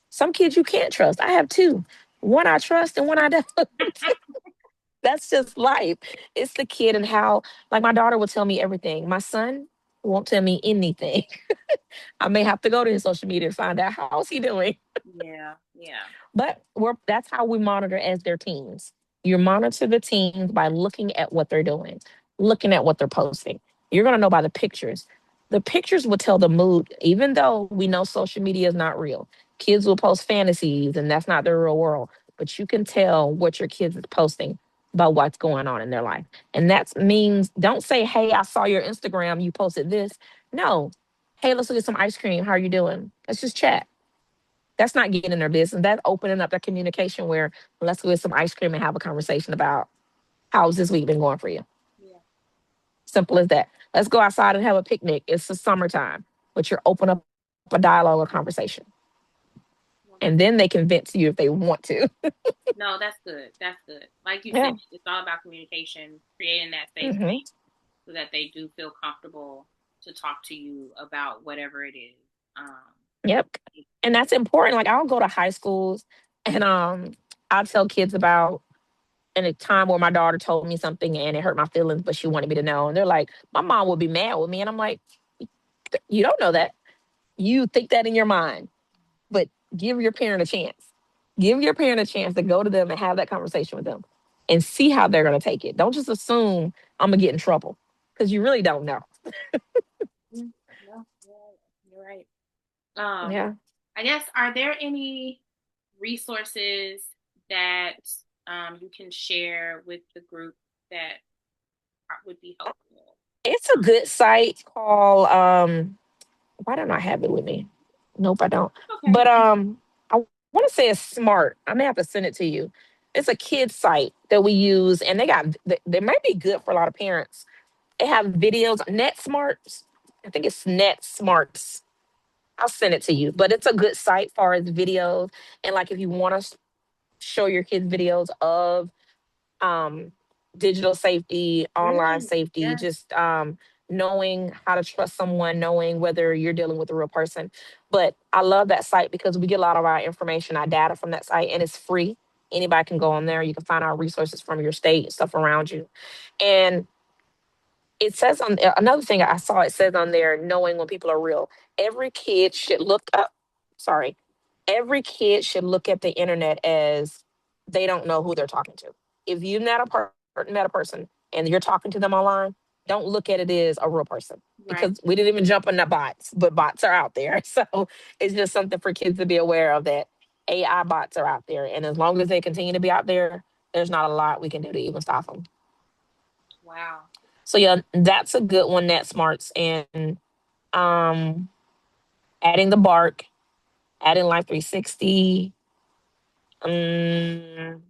S2: Some kids you can't trust. I have two. One I trust and one I don't. That's just life. It's the kid and how like my daughter will tell me everything. My son won't tell me anything. I may have to go to his social media to find out how's he doing.
S1: Yeah, yeah,
S2: But that's how we monitor as their teens. You monitor the teens by looking at what they're doing, looking at what they're posting. You're going to know by the pictures. The pictures will tell the mood, even though we know social media is not real. Kids will post fantasies and that's not their real world. But you can tell what your kids is posting by what's going on in their life. And that means don't say, hey, I saw your Instagram, you posted this. No. Hey, let's look at some ice cream. How are you doing? Let's just chat. That's not getting in their business. That's opening up that communication where let's go get some ice cream and have a conversation about how's this week been going for you.
S1: yeah.
S2: Simple as that. Let's go outside and have a picnic. It's the summertime, but you're open up a dialogue or conversation.
S1: Well,
S2: And then they can vent to you if they want to.
S1: no, that's good. That's good. Like you said,
S2: Yeah.
S1: it's all about communication, creating that safe
S2: Hmm.
S1: space so that they do feel comfortable to talk to you about whatever it is. Um,
S2: Yep. And that's important. Like I'll go to high schools and I'll tell kids about in a time where my daughter told me something and it hurt my feelings, but she wanted me to know. And they're like, my mom would be mad with me. And I'm like, you don't know that. You think that in your mind, but give your parent a chance. Give your parent a chance to go to them and have that conversation with them and see how they're going to take it. Don't just assume I'm going to get in trouble because you really don't know.
S1: no, you're right. Um,
S2: Yeah.
S1: I guess, are there any resources that you can share with the group that would be helpful?
S2: It's a good site called, why don't I have it with me? Nope, I don't.
S1: Okay.
S2: But I want to say it's smart. I may have to send it to you. It's a kids site that we use, and they might be good for a lot of parents. They have videos, Net Smarts. I think it's Net Smarts. I'll send it to you, but it's a good site far as videos. And like if you want to show your kids videos of um, digital safety, online safety,
S1: Yes.
S2: just knowing how to trust someone, knowing whether you're dealing with a real person. But I love that site because we get a lot of our information, our data from that site, and it's free. Anybody can go on there. You can find out resources from your state, stuff around you. And it says on another thing I saw, it says on there, knowing when people are real. Every kid should look up, sorry, every kid should look at the internet as they don't know who they're talking to. If you've met a person and you're talking to them online, don't look at it as a real person
S1: Right.
S2: because we didn't even jump on the bots, but bots are out there. So it's just something for kids to be aware of that AI bots are out there. And as long as they continue to be out there, there's not a lot we can do to even stop them.
S1: Wow.
S2: So yeah, that's a good one, Net Smarts, and um, adding the bark, adding Life 360. Um,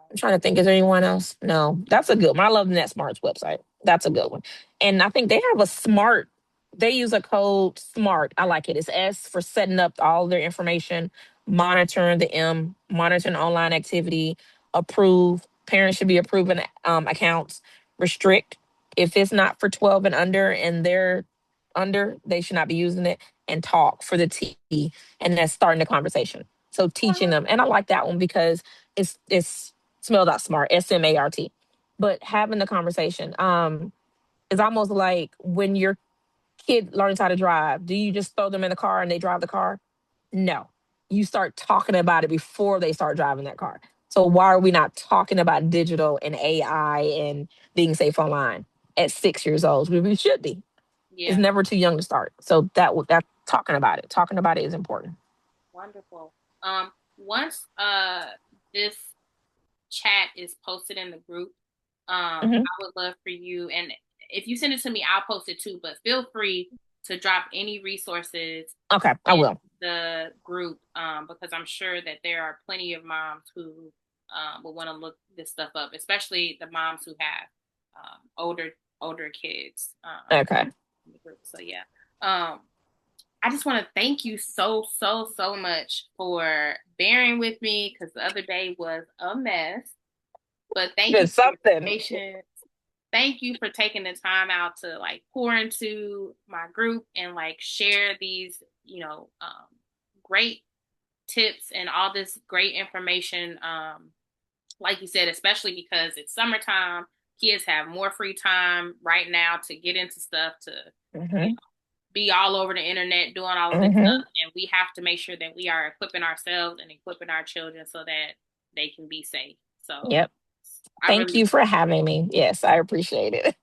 S2: I'm trying to think. Is there anyone else? No, that's a good one. I love Net Smarts website. That's a good one, and I think they have a smart. They use a code SMART. I like it. It's S for setting up all their information monitor the M, monitoring online activity, approve. Parents should be approving accounts, restrict. If it's not for 12 and under and they're under, they should not be using it, and talk for the T. And that's starting the conversation. So teaching them. And I like that one because it's smelled out smart, SMART. But having the conversation. It's almost like when your kid learns how to drive, do you just throw them in the car and they drive the car? No. You start talking about it before they start driving that car. So why are we not talking about digital and AI and being safe online at 6 years old? We should be. It's
S1: Yeah,
S2: never too young to start. So that talking about it is important.
S1: wonderful. Once this chat is posted in the group,
S2: Hmm.
S1: I would love for you, and if you send it to me, I'll post it too, but feel free to drop any resources
S2: Okay, I
S1: in
S2: will.
S1: the group, because I'm sure that there are plenty of moms who will want to look this stuff up, especially the moms who have older kids
S2: Okay.
S1: in the group. So yeah. Um, I just want to thank you so, so, so much for bearing with me because the other day was a mess. But thank you
S2: Good
S1: for your
S2: something.
S1: patience. Thank you for taking the time out to like pour into my group and like share these, great tips and all this great information. Like you said, especially because it's summertime, kids have more free time right now to get into stuff, to
S2: Hmm.
S1: be all over the internet doing all of this
S2: Hmm.
S1: stuff, and we have to make sure that we are equipping ourselves and equipping our children so that they can be safe. So
S2: Yep.
S1: I
S2: Thank
S1: really
S2: you for having me. Yes, I appreciate it.